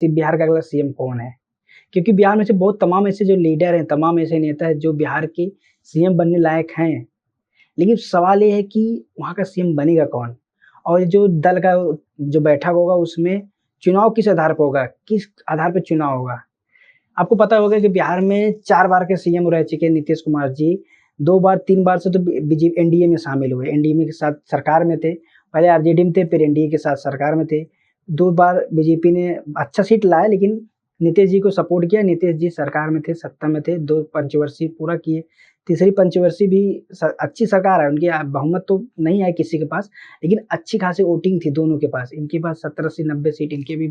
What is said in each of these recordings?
कि बिहार का अगला सीएम कौन है? क्योंकि बिहार में से बहुत तमाम ऐसे जो लीडर हैं, तमाम ऐसे नेता हैं जो बिहार के सीएम बनने लायक हैं। लेकिन सवाल ये है कि वहाँ का सीएम बनेगा कौन? और जो दल का जो बैठक होगा उसमें चुनाव किस आधार पे होगा? किस आधार पे चुनाव होगा? आपको पता होगा कि बिहार में 4 बार के सीएम रह चुके हैं नीतीश कुमार जी। 2 बार 3 बार से तो एनडीए में शामिल हुए। एनडीए के साथ सरकार में थे। पहले आरजेडी में थे, फिर एनडीए के साथ सरकार में थे। 2 बार बीजेपी ने अच्छा सीट लाया, लेकिन नीतीश जी को सपोर्ट किया। नीतीश जी सरकार में थे, सत्ता में थे, 2 पंचवर्षीय पूरा किए। तीसरी पंचवर्षीय भी अच्छी सरकार है उनकी, बहुमत तो नहीं है किसी के पास, लेकिन अच्छी खासी वोटिंग थी दोनों के पास। इनके पास 17 से 90 सीट, इनके भी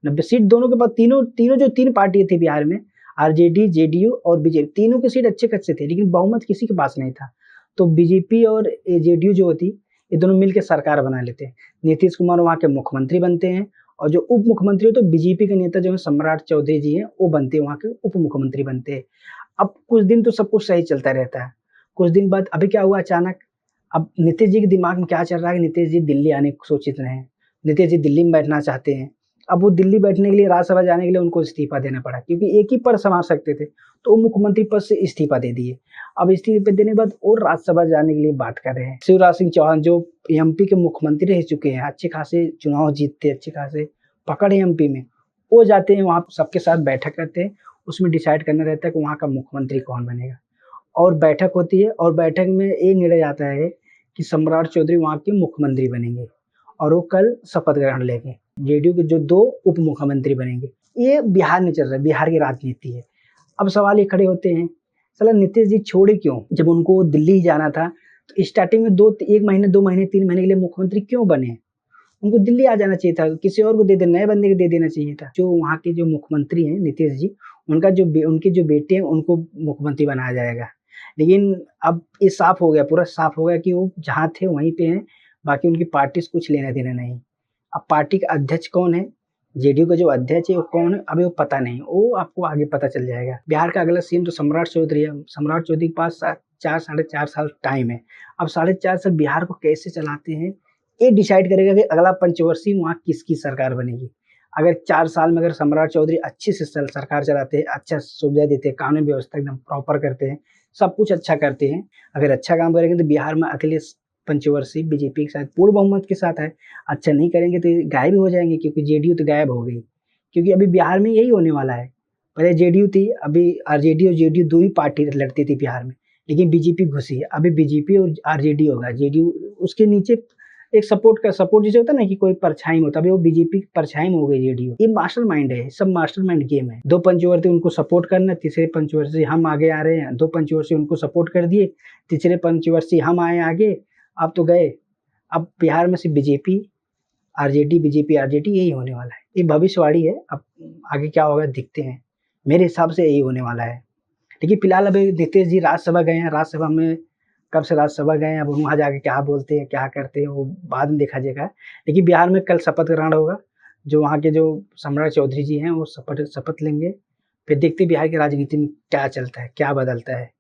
90 सीट दोनों के पास। तीनों जो 3 पार्टी थी बिहार में, आरजेडी, जेडीयू और बीजेपी, तीनों की सीट अच्छे-खासे थे, लेकिन बहुमत किसी के पास नहीं था। तो बीजेपी और जेडीयू जो होती, ये दोनों मिलके सरकार बना लेते हैं। नीतीश कुमार वहाँ के मुख्यमंत्री बनते हैं और जो उप मुख्यमंत्री हो तो बीजेपी के नेता जो है सम्राट चौधरी जी हैं, वो बनते हैं, वहाँ के उप मुख्यमंत्री बनते हैं। अब कुछ दिन तो सब कुछ सही चलता रहता है। कुछ दिन बाद अभी क्या हुआ अचानक, अब नीतीश जी के दिमाग में क्या चल रहा है कि नीतीश जी दिल्ली आने को सोचित रहे हैं। नीतीश जी दिल्ली में बैठना चाहते हैं। अब वो दिल्ली बैठने के लिए, राज्यसभा जाने के लिए उनको इस्तीफा देना पड़ा, क्योंकि एक ही पद संभाल सकते थे, तो वो मुख्यमंत्री पद से इस्तीफा दे दिए। अब इस्तीफा देने के बाद और राज्यसभा जाने के लिए बात कर रहे हैं। शिवराज सिंह चौहान जो एमपी के मुख्यमंत्री रह चुके हैं, अच्छे खासे चुनाव जीतते, अच्छे खासे पकड़ है एमपी में, वो जाते हैं वहाँ सबके साथ बैठक करते हैं। उसमें डिसाइड करना रहता है कि वहाँ का मुख्यमंत्री कौन बनेगा, और बैठक होती है और बैठक में ये निर्णय आता है कि सम्राट चौधरी वहाँ के मुख्यमंत्री बनेंगे और वो कल शपथ ग्रहण लेंगे। जेडीयू के जो 2 उप मुख्यमंत्री बनेंगे। ये बिहार में चल रहा है, बिहार की राजनीति है। अब सवाल ये खड़े होते हैं, साला नीतीश जी छोड़े क्यों? जब उनको दिल्ली ही जाना था, तो स्टार्टिंग में 1 महीने, 2 महीने, 3 महीने के लिए मुख्यमंत्री क्यों बने? उनको दिल्ली आ जाना चाहिए था, किसी और को दे देना, नए बंदे को दे देना चाहिए था। जो वहाँ के जो मुख्यमंत्री हैं नीतीश जी, उनके जो बेटे हैं उनको मुख्यमंत्री बनाया जाएगा। लेकिन अब ये साफ हो गया, पूरा साफ हो गया कि वो जहाँ थे वहीं पे हैं, बाकी उनकी पार्टी से कुछ लेना-देना नहीं। अब पार्टी का अध्यक्ष कौन है? जेडीयू का जो अध्यक्ष है वो कौन है? अभी वो पता नहीं, वो आपको आगे पता चल जाएगा। बिहार का अगला सीएम तो सम्राट चौधरी है। सम्राट चौधरी के पास 4 साढ़े 4 साल टाइम है। अब साढ़े 4 साल बिहार को कैसे चलाते हैं, ये डिसाइड करेगा कि अगला पंचवर्षीय वहाँ किसकी सरकार बनेगी। अगर 4 साल में अगर सम्राट चौधरी अच्छे से सरकार चलाते हैं, अच्छा सुविधा देते हैं, कानून व्यवस्था एकदम प्रॉपर करते हैं, सब कुछ अच्छा करते हैं, अगर अच्छा काम करेंगे तो बिहार में अगले पंचवर्षीय बीजेपी के साथ पूर्ण बहुमत के साथ है। अच्छा नहीं करेंगे तो ये गायब ही हो जाएँगे, क्योंकि जेडीयू तो गायब हो गई। क्योंकि अभी बिहार में यही होने वाला है। पहले जेडीयू थी, अभी आरजेडी और जेडीयू 2 ही पार्टी लड़ती थी बिहार में, लेकिन बीजेपी घुसी है। अभी बीजेपी और आरजेडी होगा, जेडीयू उसके नीचे एक सपोर्ट जैसे होता है ना कि कोई परछाई में होता है, अभी वो बीजेपी की परछाई में हो गई जेडीयू। ये मास्टरमाइंड है, सब मास्टरमाइंड गेम है। 2 पंचवर्ती उनको सपोर्ट करना, तीसरे पंचवर्षीय हम आगे आ रहे हैं, 2 पंचवर्षीय उनको सपोर्ट कर दिए, तीसरे पंचवर्षीय हम आए आगे, अब तो गए। अब बिहार में सिर्फ बीजेपी, आरजेडी, बीजेपी, आरजेडी यही होने वाला है। ये भविष्यवाणी है, अब आगे क्या होगा देखते हैं। मेरे हिसाब से यही होने वाला है। देखिए फिलहाल अभी नीतीश जी राज्यसभा गए हैं, राज्यसभा में कब से राज्यसभा गए हैं, अब वहाँ जाके क्या बोलते हैं, क्या करते हैं, वो बाद में देखा जाएगा। लेकिन बिहार में कल शपथ ग्रहण होगा, जो वहाँ के जो सम्राट चौधरी जी हैं वो शपथ लेंगे। फिर देखते हैं बिहार की राजनीति में क्या चलता है, क्या बदलता है।